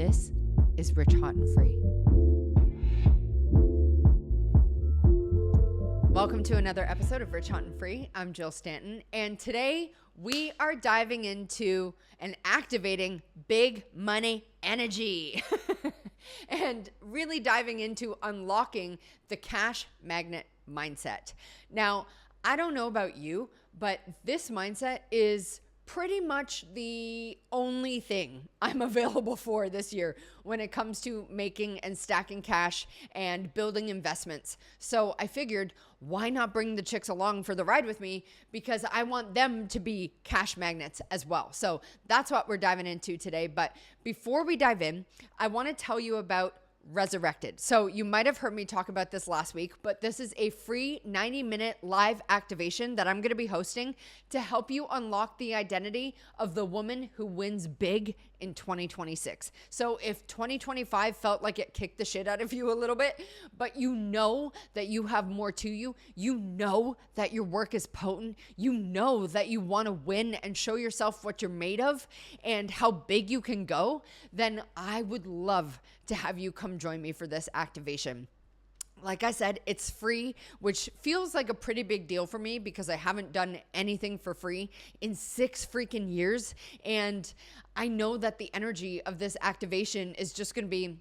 This is Rich, Hot, and Free. Welcome to another episode of Rich, Hot, and Free. I'm Jill Stanton, and today we are diving into and activating big money energy and really diving into unlocking the cash magnet mindset. Now, I don't know about you, but this mindset is pretty much the only thing I'm available for this year when it comes to making and stacking cash and building investments. So I figured, why not bring the chicks along for the ride with me? Because I want them to be cash magnets as well. So that's what we're diving into today. But before we dive in, I want to tell you about Resurrected. So you might have heard me talk about this last week, but this is a free 90-minute live activation that I'm going to be hosting to help you unlock the identity of the woman who wins big in 2026. So if 2025 felt like it kicked the shit out of you a little bit, but you know that you have more to you, you know that your work is potent, you know that you want to win and show yourself what you're made of and how big you can go, then I would love to have you come join me for this activation. Like I said, it's free, which feels like a pretty big deal for me because I haven't done anything for free in 6 freaking years. And I know that the energy of this activation is just going to be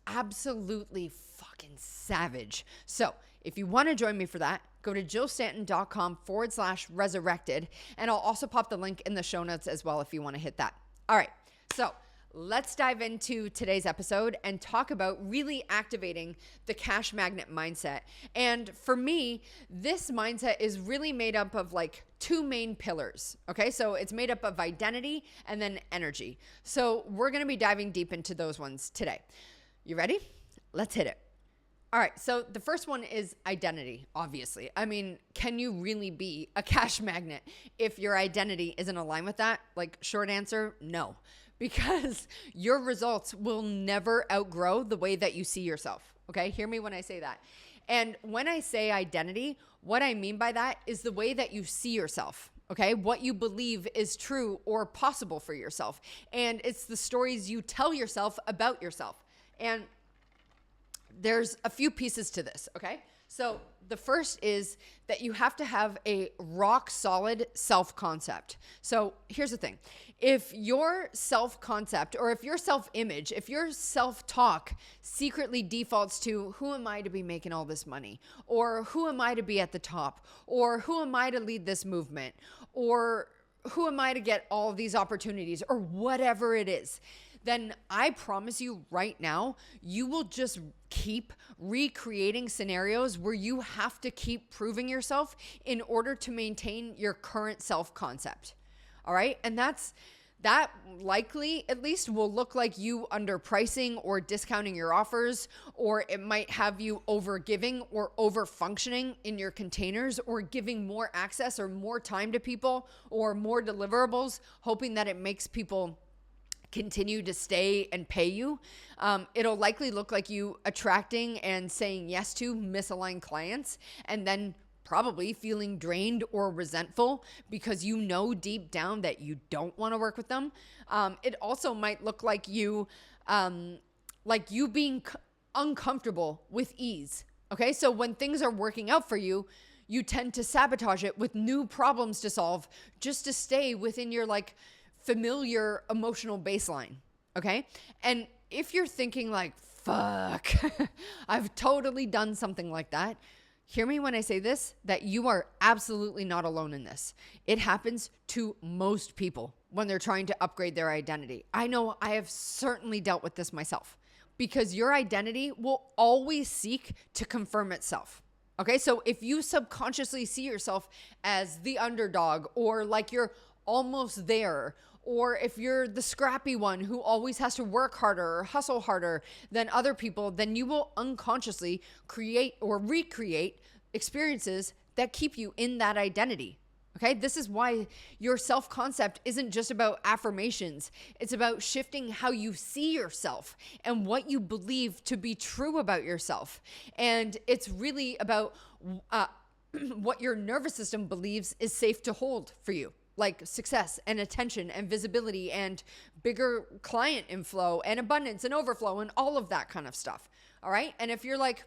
absolutely fucking savage. So if you want to join me for that, go to jillstanton.com/resurrected. And I'll also pop the link in the show notes as well if you want to hit that. All right. So let's dive into today's episode and talk about really activating the cash magnet mindset. And for me, this mindset is really made up of like 2 main pillars. Okay, so it's made up of identity and then energy. So we're going to be diving deep into those ones today. You ready? Let's hit it. All right, so the first one is identity, obviously. I mean, can you really be a cash magnet if your identity isn't aligned with that? Like, short answer, no. Because your results will never outgrow the way that you see yourself, okay? Hear me when I say that. And when I say identity, what I mean by that is the way that you see yourself, okay? What you believe is true or possible for yourself. And it's the stories you tell yourself about yourself. And there's a few pieces to this, okay? So the first is that you have to have a rock solid self-concept. So here's the thing. If your self-concept or if your self-image, if your self-talk secretly defaults to who am I to be making all this money? Or who am I to be at the top? Or who am I to lead this movement? Or who am I to get all of these opportunities? Or whatever it is, then I promise you right now, you will just keep recreating scenarios where you have to keep proving yourself in order to maintain your current self-concept. All right? And that likely at least will look like you underpricing or discounting your offers, or it might have you over giving or over functioning in your containers, or giving more access or more time to people or more deliverables, hoping that it makes people continue to stay and pay you. It'll likely look like you attracting and saying yes to misaligned clients, and then probably feeling drained or resentful because you know deep down that you don't want to work with them. It also might look like you being uncomfortable with ease. Okay, so when things are working out for you, you tend to sabotage it with new problems to solve just to stay within your like familiar emotional baseline, okay? And if you're thinking like, fuck, I've totally done something like that, hear me when I say this, that you are absolutely not alone in this. It happens to most people when they're trying to upgrade their identity. I know I have certainly dealt with this myself because your identity will always seek to confirm itself. Okay, so if you subconsciously see yourself as the underdog or like you're almost there, or if you're the scrappy one who always has to work harder or hustle harder than other people, then you will unconsciously create or recreate experiences that keep you in that identity. Okay, this is why your self-concept isn't just about affirmations. It's about shifting how you see yourself and what you believe to be true about yourself. And it's really about what your nervous system believes is safe to hold for you. like success and attention and visibility and bigger client inflow and abundance and overflow and all of that kind of stuff. All right. And if you're like,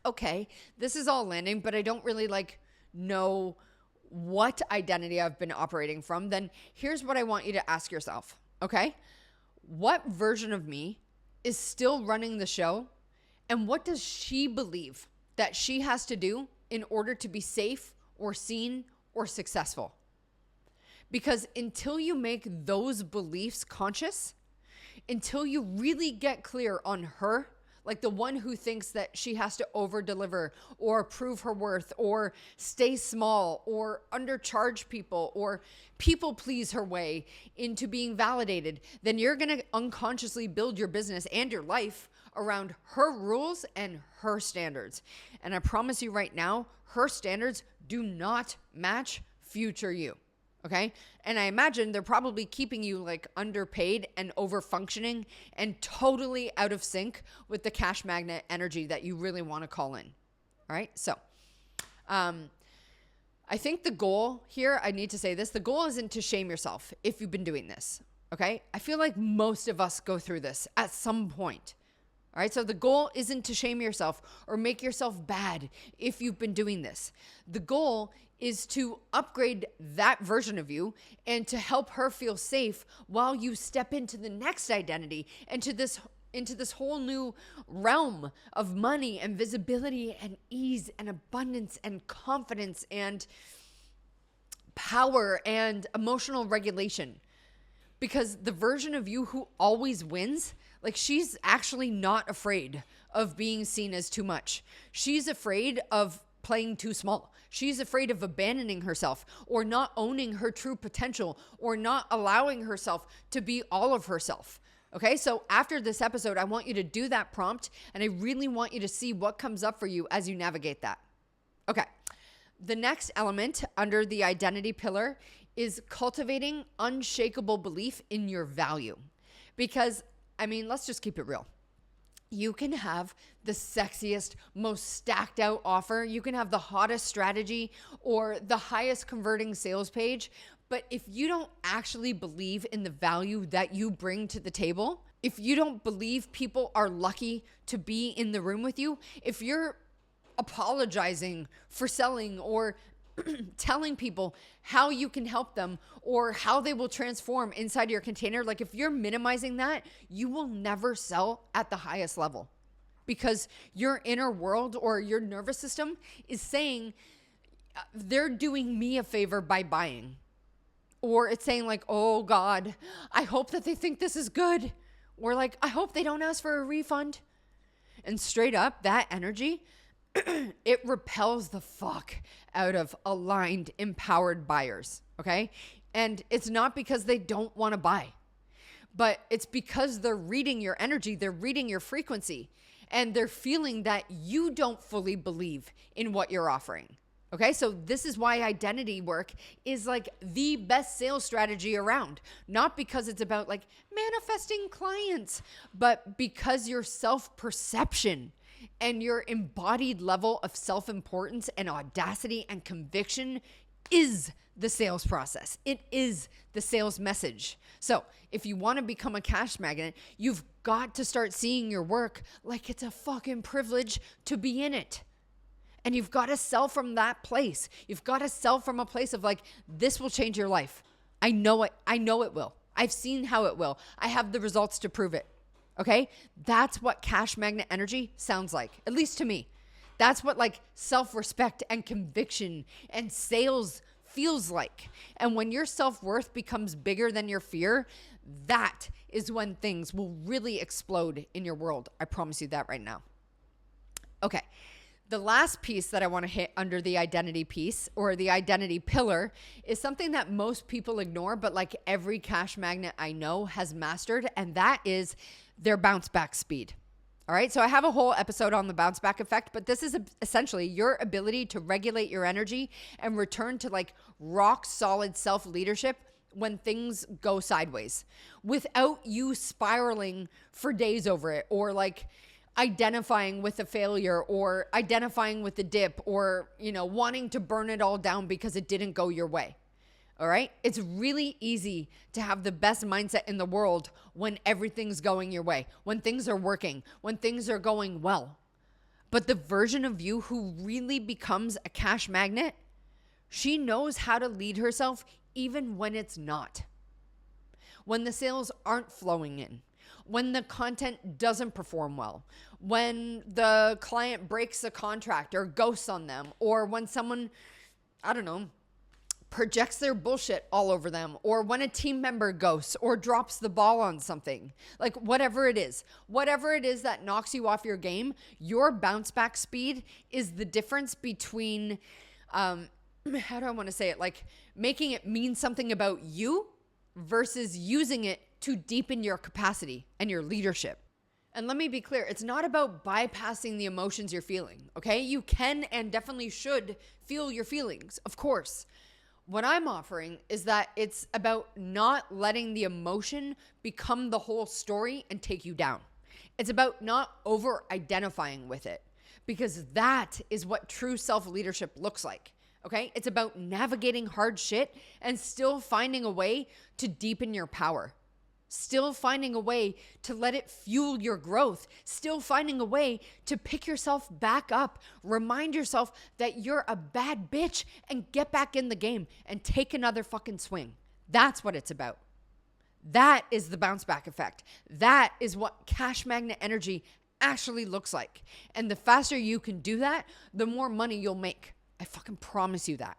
okay, this is all landing, but I don't really like know what identity I've been operating from, then here's what I want you to ask yourself. Okay. What version of me is still running the show? And what does she believe that she has to do in order to be safe or seen or successful? Because until you make those beliefs conscious, until you really get clear on her, like the one who thinks that she has to over deliver or prove her worth or stay small or undercharge people or people please her way into being validated, then you're going to unconsciously build your business and your life around her rules and her standards. And I promise you right now, her standards do not match future you. Okay. And I imagine they're probably keeping you like underpaid and over functioning and totally out of sync with the cash magnet energy that you really want to call in. All right. So, I think the goal here, I need to say this, the goal isn't to shame yourself if you've been doing this. Okay. I feel like most of us go through this at some point. All right. So the goal isn't to shame yourself or make yourself bad if you've been doing this. The goal is to upgrade that version of you and to help her feel safe while you step into the next identity and into this whole new realm of money and visibility and ease and abundance and confidence and power and emotional regulation. Because the version of you who always wins, like she's actually not afraid of being seen as too much. She's afraid of playing too small. She's afraid of abandoning herself or not owning her true potential or not allowing herself to be all of herself. Okay, so after this episode, I want you to do that prompt and I really want you to see what comes up for you as you navigate that. Okay, the next element under the identity pillar is cultivating unshakable belief in your value. Because, I mean, let's just keep it real. You can have the sexiest, most stacked out offer. You can have the hottest strategy or the highest converting sales page. But if you don't actually believe in the value that you bring to the table, if you don't believe people are lucky to be in the room with you, if you're apologizing for selling or telling people how you can help them or how they will transform inside your container, like if you're minimizing that, you will never sell at the highest level because your inner world or your nervous system is saying they're doing me a favor by buying. Or it's saying like, oh God, I hope that they think this is good. Or like, I hope they don't ask for a refund. And straight up, that energy, it repels the fuck out of aligned, empowered buyers, okay? And it's not because they don't want to buy, but it's because they're reading your energy, they're reading your frequency, and they're feeling that you don't fully believe in what you're offering, okay? So this is why identity work is like the best sales strategy around, not because it's about like manifesting clients, but because your self-perception and your embodied level of self-importance and audacity and conviction is the sales process. It is the sales message. So if you want to become a cash magnet, you've got to start seeing your work like it's a fucking privilege to be in it. And you've got to sell from that place. You've got to sell from a place of like, this will change your life. I know it. I know it will. I've seen how it will. I have the results to prove it. Okay? That's what cash magnet energy sounds like, at least to me. That's what like self-respect and conviction and sales feels like. And when your self-worth becomes bigger than your fear, that is when things will really explode in your world. I promise you that right now. Okay. The last piece that I want to hit under the identity piece or the identity pillar is something that most people ignore, but like every cash magnet I know has mastered, and that is their bounce back speed. All right. So I have a whole episode on the bounce back effect, but this is essentially your ability to regulate your energy and return to like rock solid self-leadership when things go sideways without you spiraling for days over it or like identifying with a failure or identifying with the dip or, you know, wanting to burn it all down because it didn't go your way. All right. It's really easy to have the best mindset in the world when everything's going your way, when things are working, when things are going well. But the version of you who really becomes a cash magnet, she knows how to lead herself even when it's not. When the sales aren't flowing in, when the content doesn't perform well, when the client breaks a contract or ghosts on them, or when someone, I don't know, projects their bullshit all over them, or when a team member ghosts or drops the ball on something, like whatever it is that knocks you off your game, your bounce back speed is the difference between, how do I want to say it? Like making it mean something about you versus using it to deepen your capacity and your leadership. And let me be clear, it's not about bypassing the emotions you're feeling, okay? You can and definitely should feel your feelings, of course. What I'm offering is that it's about not letting the emotion become the whole story and take you down. It's about not over-identifying with it, because that is what true self-leadership looks like, okay? It's about navigating hard shit and still finding a way to deepen your power. Still finding a way to let it fuel your growth. Still finding a way to pick yourself back up. Remind yourself that you're a bad bitch and get back in the game and take another fucking swing. That's what it's about. That is the bounce back effect. That is what cash magnet energy actually looks like. And the faster you can do that, the more money you'll make. I fucking promise you that.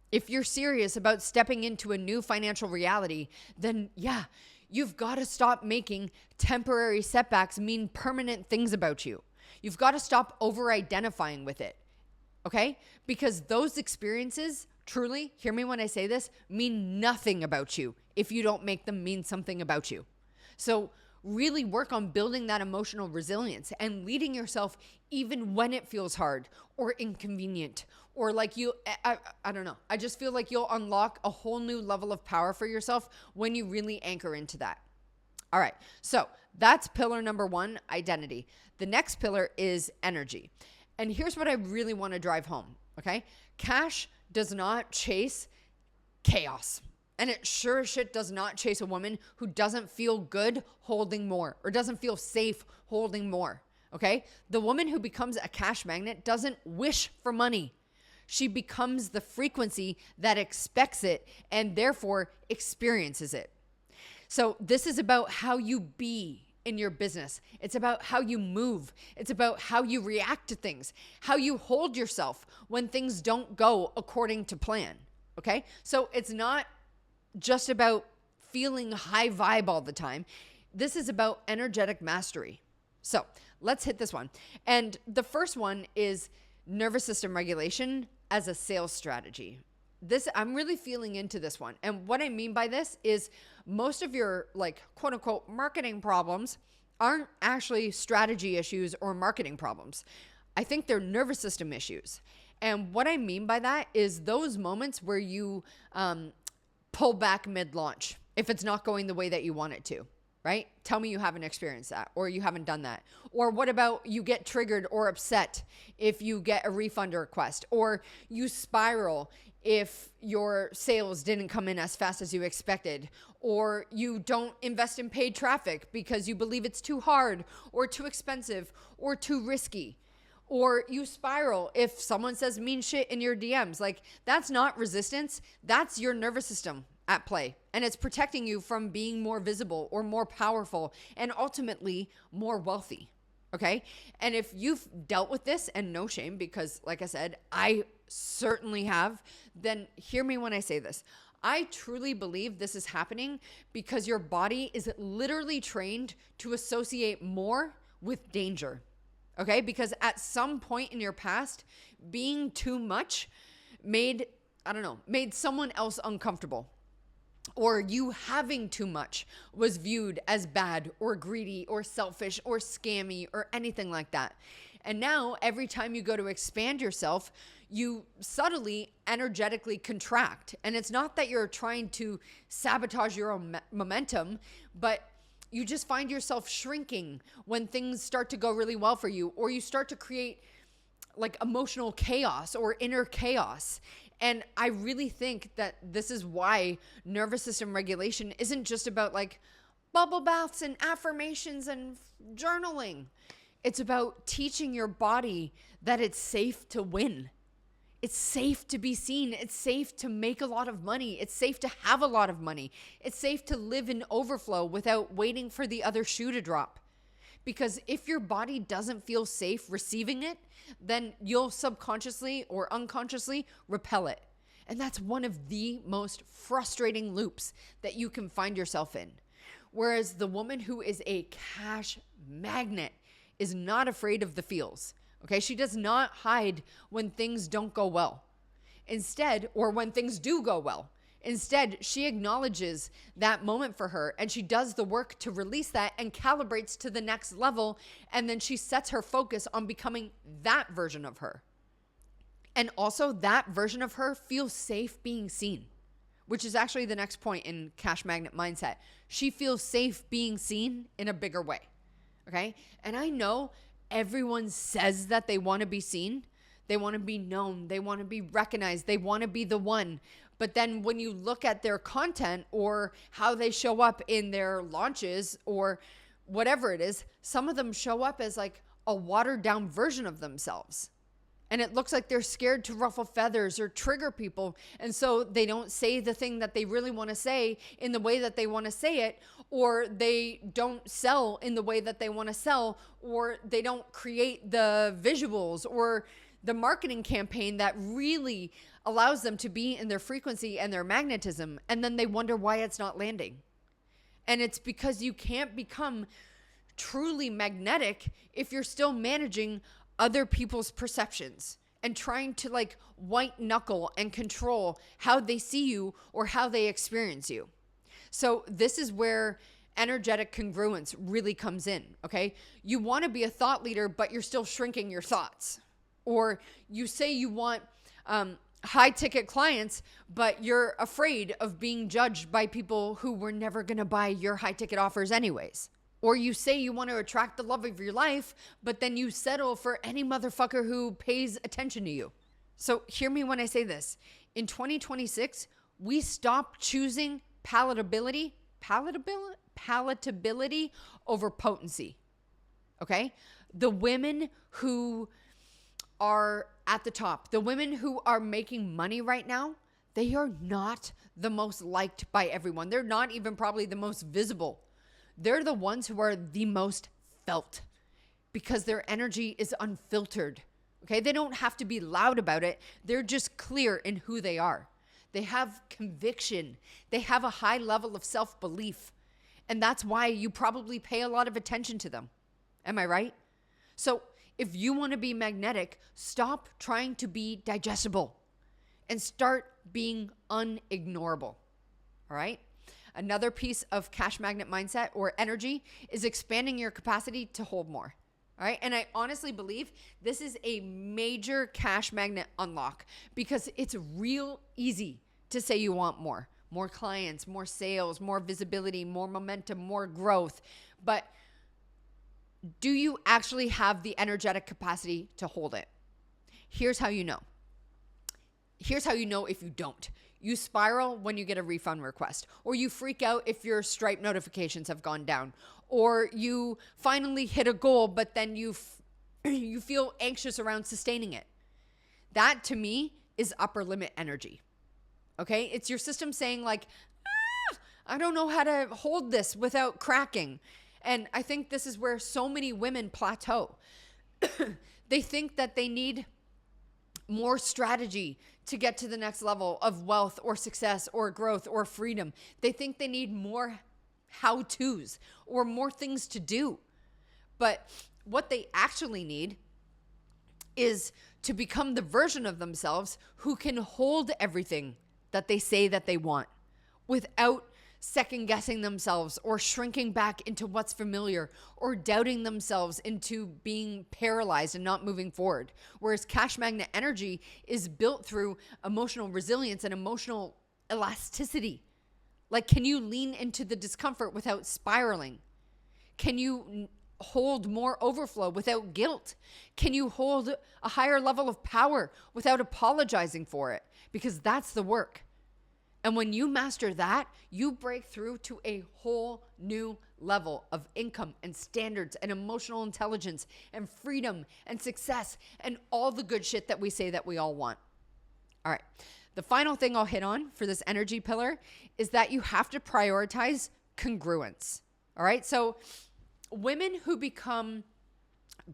If you're serious about stepping into a new financial reality, then yeah, you've got to stop making temporary setbacks mean permanent things about you. You've got to stop over-identifying with it, okay? Because those experiences, truly, hear me when I say this, mean nothing about you if you don't make them mean something about you. So really work on building that emotional resilience and leading yourself even when it feels hard or inconvenient or like I don't know. I just feel like you'll unlock a whole new level of power for yourself when you really anchor into that. All right. So that's pillar number 1, identity. The next pillar is energy. And here's what I really want to drive home. Okay. Cash does not chase chaos. And it sure as shit does not chase a woman who doesn't feel good holding more or doesn't feel safe holding more. Okay. The woman who becomes a cash magnet doesn't wish for money. She becomes the frequency that expects it and therefore experiences it. So this is about how you be in your business. It's about how you move. It's about how you react to things, how you hold yourself when things don't go according to plan. Okay. So it's not just about feeling high vibe all the time. This is about energetic mastery. So let's hit this one. And the first one is nervous system regulation as a sales strategy. I'm really feeling into this one. And what I mean by this is most of your like quote unquote marketing problems aren't actually strategy issues or marketing problems. I think they're nervous system issues. And what I mean by that is those moments where you pull back mid-launch if it's not going the way that you want it to, right? Tell me you haven't experienced that or you haven't done that. Or what about you get triggered or upset if you get a refund request, or you spiral if your sales didn't come in as fast as you expected, or you don't invest in paid traffic because you believe it's too hard or too expensive or too risky. Or you spiral if someone says mean shit in your DMs. Like, that's not resistance. That's your nervous system at play. And it's protecting you from being more visible or more powerful and ultimately more wealthy. Okay. And if you've dealt with this, and no shame, because like I said, I certainly have, then hear me when I say this. I truly believe this is happening because your body is literally trained to associate more with danger. Okay, because at some point in your past, being too much made someone else uncomfortable. Or you having too much was viewed as bad or greedy or selfish or scammy or anything like that. And now every time you go to expand yourself, you subtly, energetically contract. And it's not that you're trying to sabotage your own momentum, but you just find yourself shrinking when things start to go really well for you, or you start to create like emotional chaos or inner chaos. And I really think that this is why nervous system regulation isn't just about like bubble baths and affirmations and journaling. It's about teaching your body that it's safe to win. It's safe to be seen. It's safe to make a lot of money. It's safe to have a lot of money. It's safe to live in overflow without waiting for the other shoe to drop. Because if your body doesn't feel safe receiving it, then you'll subconsciously or unconsciously repel it. And that's one of the most frustrating loops that you can find yourself in. Whereas the woman who is a cash magnet is not afraid of the feels. Okay, she does not hide when things don't go well. Instead, or when things do go well. Instead, she acknowledges that moment for her and she does the work to release that and calibrates to the next level. And then she sets her focus on becoming that version of her. And also that version of her feels safe being seen, which is actually the next point in cash magnet mindset. She feels safe being seen in a bigger way. Okay. And I know everyone says that they want to be seen. They want to be known. They want to be recognized. They want to be the one. But then when you look at their content or how they show up in their launches or whatever it is, some of them show up as like a watered down version of themselves. And it looks like they're scared to ruffle feathers or trigger people. And so they don't say the thing that they really want to say in the way that they want to say it, or they don't sell in the way that they want to sell, or they don't create the visuals or the marketing campaign that really allows them to be in their frequency and their magnetism. And then they wonder why it's not landing. And it's because you can't become truly magnetic if you're still managing other people's perceptions and trying to like white knuckle and control how they see you or how they experience you. So this is where energetic congruence really comes in, okay? You want to be a thought leader, but you're still shrinking your thoughts. Or you say you want high ticket clients, but you're afraid of being judged by people who were never going to buy your high ticket offers anyways. Or you say you want to attract the love of your life, but then you settle for any motherfucker who pays attention to you. So hear me when I say this. In 2026, we stop choosing palatability over potency. Okay? The women who are at the top, the women who are making money right now, they are not the most liked by everyone. They're not even probably the most visible. They're the ones who are the most felt because their energy is unfiltered. Okay? They don't have to be loud about it. They're just clear in who they are. They have conviction. They have a high level of self-belief. And that's why you probably pay a lot of attention to them. Am I right? So if you want to be magnetic, stop trying to be digestible and start being unignorable. All right? Another piece of cash magnet mindset or energy is expanding your capacity to hold more. All right. And I honestly believe this is a major cash magnet unlock because it's real easy to say you want more clients, more sales, more visibility, more momentum, more growth. But do you actually have the energetic capacity to hold it? Here's how you know. Here's how you know if you don't. You spiral when you get a refund request, or you freak out if your Stripe notifications have gone down, or you finally hit a goal, but then you feel anxious around sustaining it. That to me is upper limit energy. Okay? It's your system saying like, I don't know how to hold this without cracking. And I think this is where so many women plateau. They think that they need more strategy to get to the next level of wealth or success or growth or freedom. They think they need more how-tos or more things to do. But what they actually need is to become the version of themselves who can hold everything that they say that they want without second guessing themselves or shrinking back into what's familiar or doubting themselves into being paralyzed and not moving forward. Whereas cash magnet energy is built through emotional resilience and emotional elasticity. Like, can you lean into the discomfort without spiraling? Can you hold more overflow without guilt? Can you hold a higher level of power without apologizing for it? because that's the work. And when you master that, you break through to a whole new level of income and standards and emotional intelligence and freedom and success and all the good shit that we say that we all want. All right. The final thing I'll hit on for this energy pillar is that you have to prioritize congruence. All right. So women who become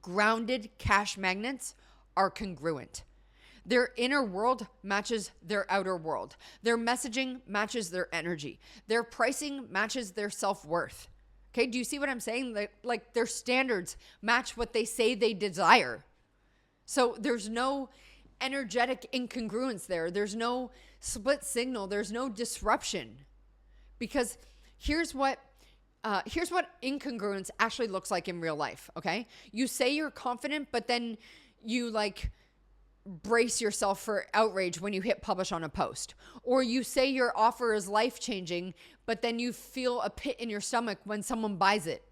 grounded cash magnets are congruent. Their inner world matches their outer world. Their messaging matches their energy. Their pricing matches their self-worth. Okay, do you see what I'm saying? Like their standards match what they say they desire. So there's no energetic incongruence there. There's no split signal. There's no disruption. Because here's what incongruence actually looks like in real life, okay? You say you're confident, but then you brace yourself for outrage when you hit publish on a post. Or you say your offer is life-changing, but then you feel a pit in your stomach when someone buys it.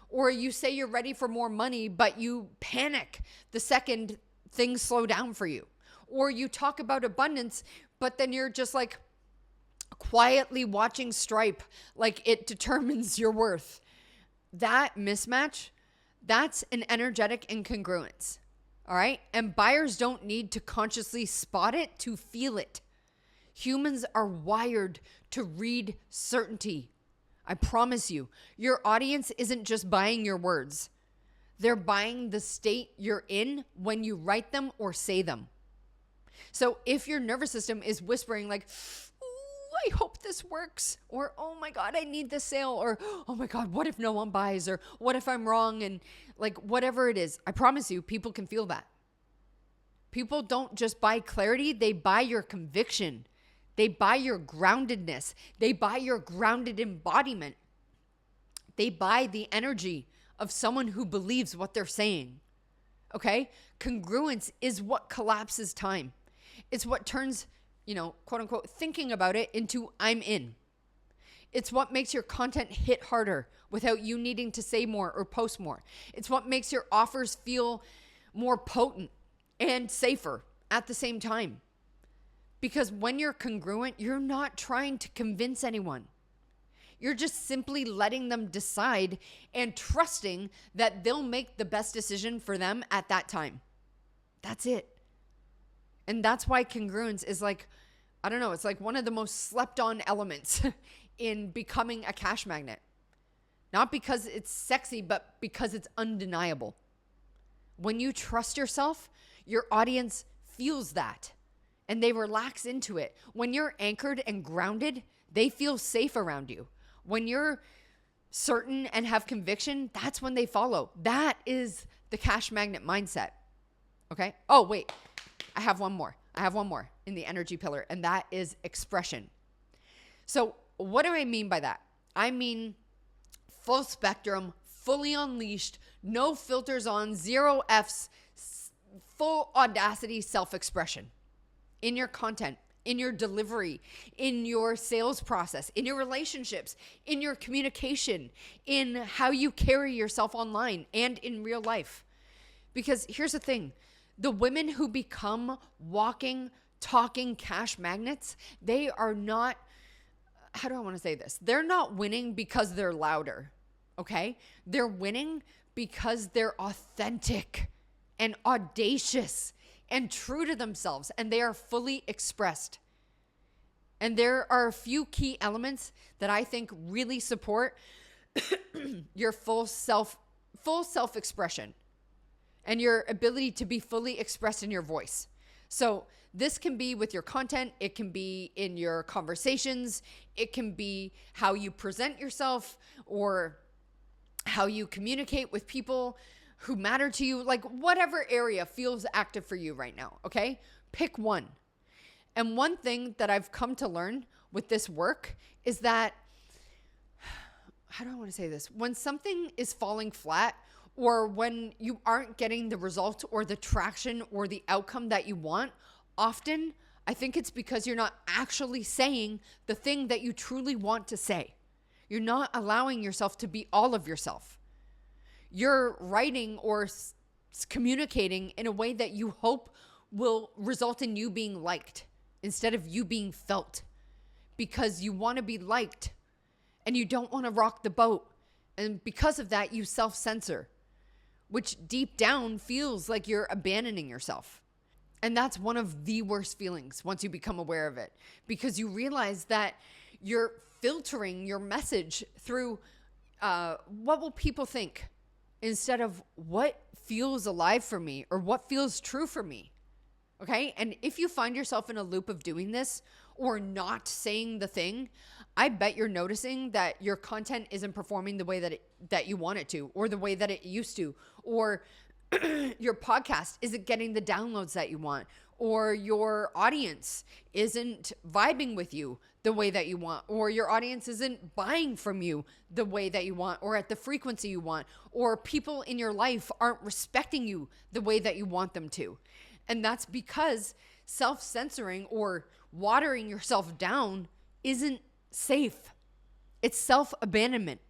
Or you say you're ready for more money, but you panic the second things slow down for you. Or you talk about abundance, but then you're just quietly watching Stripe like it determines your worth. That mismatch, that's an energetic incongruence. All right. And buyers don't need to consciously spot it to feel it. Humans are wired to read certainty. I promise you, your audience isn't just buying your words. They're buying the state you're in when you write them or say them. So if your nervous system is whispering I hope this works, or oh my God, I need this sale, or oh my God, what if no one buys, or what if I'm wrong, and whatever it is, I promise you, people can feel that. People don't just buy clarity, they buy your conviction. They buy your groundedness. They buy your grounded embodiment. They buy the energy of someone who believes what they're saying. Okay? Congruence is what collapses time. It's what turns quote unquote, thinking about it into I'm in. It's what makes your content hit harder without you needing to say more or post more. It's what makes your offers feel more potent and safer at the same time. Because when you're congruent, you're not trying to convince anyone. You're just simply letting them decide and trusting that they'll make the best decision for them at that time. That's it. And that's why congruence is it's one of the most slept on elements in becoming a cash magnet. Not because it's sexy, but because it's undeniable. When you trust yourself, your audience feels that and they relax into it. When you're anchored and grounded, they feel safe around you. When you're certain and have conviction, that's when they follow. That is the cash magnet mindset. Okay? Oh, wait. I have one more in the energy pillar, and that is expression. So what do I mean by that? I mean full spectrum, fully unleashed, no filters on, zero Fs, full audacity self-expression in your content, in your delivery, in your sales process, in your relationships, in your communication, in how you carry yourself online and in real life. Because here's the thing. The women who become walking, talking cash magnets, they are not, how do I want to say this? They're not winning because they're louder, okay? They're winning because they're authentic and audacious and true to themselves, and they are fully expressed. And there are a few key elements that I think really support your full self-expression. And your ability to be fully expressed in your voice. So this can be with your content. It can be in your conversations. It can be how you present yourself or how you communicate with people who matter to you. Whatever area feels active for you right now, okay? Pick one. And one thing that I've come to learn with this work is that, how do I want to say this? When something is falling flat, or when you aren't getting the result or the traction or the outcome that you want, often I think it's because you're not actually saying the thing that you truly want to say. You're not allowing yourself to be all of yourself. You're writing or communicating in a way that you hope will result in you being liked. instead of you being felt, because you want to be liked and you don't want to rock the boat. And because of that, you self-censor, which deep down feels like you're abandoning yourself. And that's one of the worst feelings once you become aware of it, because you realize that you're filtering your message through what will people think instead of what feels alive for me or what feels true for me. Okay? And if you find yourself in a loop of doing this or not saying the thing, I bet you're noticing that your content isn't performing the way that you want it to, or the way that it used to, or your podcast isn't getting the downloads that you want, or your audience isn't vibing with you the way that you want, or your audience isn't buying from you the way that you want, or at the frequency you want, or people in your life aren't respecting you the way that you want them to. And that's because self-censoring or watering yourself down isn't safe. It's self-abandonment.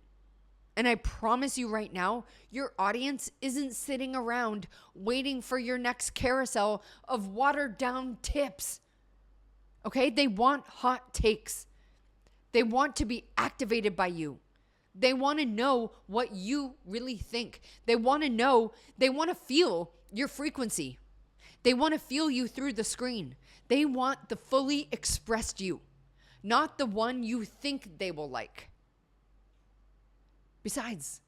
And I promise you right now, your audience isn't sitting around waiting for your next carousel of watered down tips. Okay? They want hot takes. They want to be activated by you. They want to know what you really think. They want to feel your frequency. They want to feel you through the screen. They want the fully expressed you, not the one you think they will like. Besides,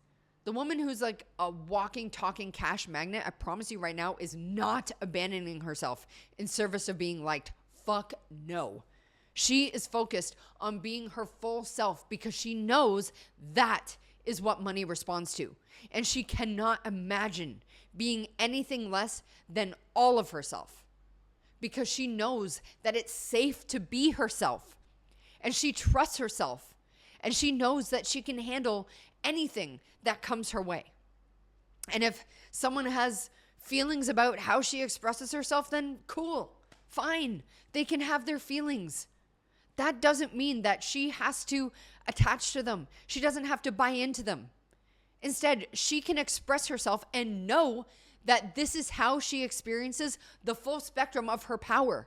the woman who's like a walking, talking cash magnet, I promise you right now, is not abandoning herself in service of being liked. Fuck no. She is focused on being her full self because she knows that is what money responds to. And she cannot imagine being anything less than all of herself because she knows that it's safe to be herself. And she trusts herself. And she knows that she can handle anything that comes her way. And if someone has feelings about how she expresses herself, then cool, fine. They can have their feelings. That doesn't mean that she has to attach to them. She doesn't have to buy into them. Instead, she can express herself and know that this is how she experiences the full spectrum of her power.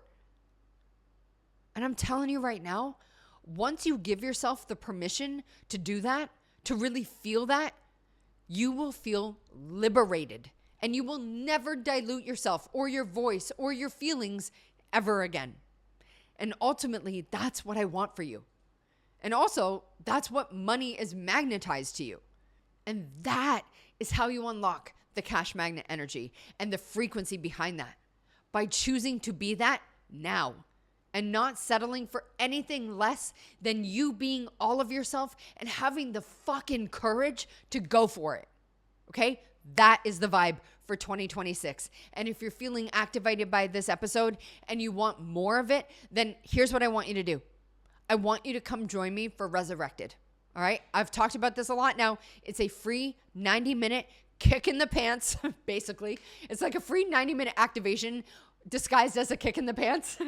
And I'm telling you right now, once you give yourself the permission to do that, to really feel that, you will feel liberated and you will never dilute yourself or your voice or your feelings ever again. And ultimately, that's what I want for you. And also, that's what money is magnetized to you. And that is how you unlock the cash magnet energy and the frequency behind that, by choosing to be that now and not settling for anything less than you being all of yourself and having the fucking courage to go for it. Okay? That is the vibe for 2026. And if you're feeling activated by this episode and you want more of it, then here's what I want you to do. I want you to come join me for Resurrected. All right? I've talked about this a lot now. It's a free 90-minute kick in the pants, basically. It's like a free 90-minute activation disguised as a kick in the pants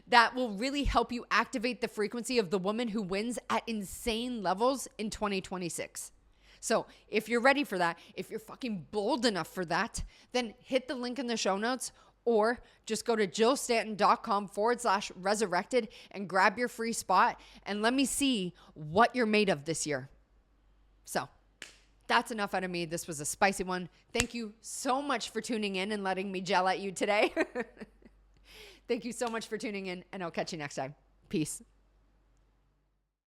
that will really help you activate the frequency of the woman who wins at insane levels in 2026. So if you're ready for that, if you're fucking bold enough for that, then hit the link in the show notes or just go to jillstanton.com/resurrected and grab your free spot and let me see what you're made of this year. So that's enough out of me. This was a spicy one. Thank you so much for tuning in and letting me gel at you today. Thank you so much for tuning in, and I'll catch you next time. Peace.